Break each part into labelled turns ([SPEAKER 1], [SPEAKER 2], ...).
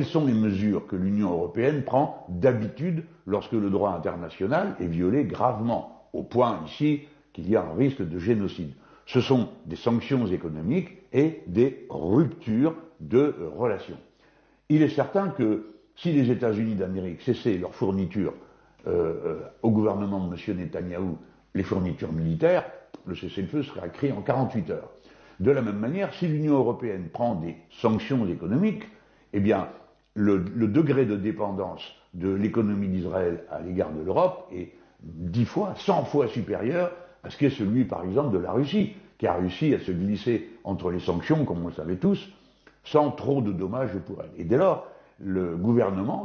[SPEAKER 1] sont les mesures que l'Union européenne prend d'habitude lorsque le droit international est violé gravement, au point ici qu'il y a un risque de génocide? Ce sont des sanctions économiques et des ruptures de relations. Il est certain que si les États-Unis d'Amérique cessaient leur fourniture au gouvernement de M. Netanyahou, les fournitures militaires, le cessez-le-feu serait écrit en 48 heures. De la même manière, si l'Union européenne prend des sanctions économiques, eh bien, le degré de dépendance de l'économie d'Israël à l'égard de l'Europe est 10 fois, 100 fois supérieur à ce qu'est celui, par exemple, de la Russie, qui a réussi à se glisser entre les sanctions, comme on le savait tous, sans trop de dommages pour elle. Et dès lors, les gouvernements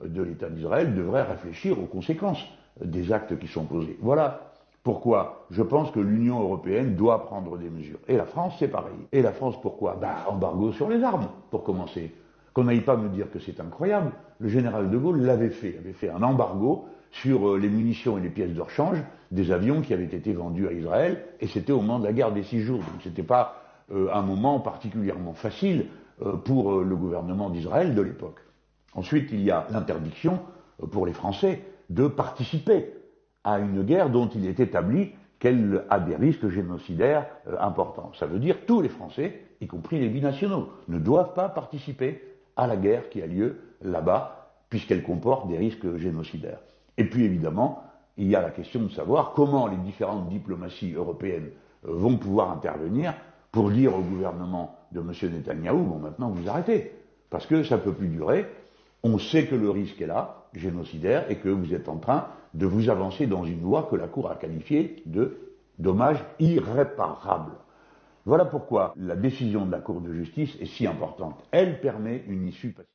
[SPEAKER 1] de l'État d'Israël devraient réfléchir aux conséquences des actes qui sont posés. Voilà pourquoi je pense que l'Union européenne doit prendre des mesures. Et la France, c'est pareil. Et la France, pourquoi? Embargo sur les armes, pour commencer. Qu'on n'aille pas me dire que c'est incroyable. Le général de Gaulle avait fait un embargo sur les munitions et les pièces de rechange des avions qui avaient été vendus à Israël, et c'était au moment de la guerre des 6 jours. Donc c'était pas un moment particulièrement facile pour le gouvernement d'Israël de l'époque. Ensuite, il y a l'interdiction pour les Français de participer à une guerre dont il est établi qu'elle a des risques génocidaires importants. Ça veut dire que tous les Français, y compris les binationaux, ne doivent pas participer à la guerre qui a lieu là-bas, puisqu'elle comporte des risques génocidaires. Et puis évidemment, il y a la question de savoir comment les différentes diplomaties européennes vont pouvoir intervenir pour dire au gouvernement de M. Netanyahou, bon maintenant vous arrêtez, parce que ça ne peut plus durer, on sait que le risque est là, génocidaire, et que vous êtes en train de vous avancer dans une loi que la Cour a qualifiée de dommage irréparable. Voilà pourquoi la décision de la Cour de justice est si importante. Elle permet une issue pacifique.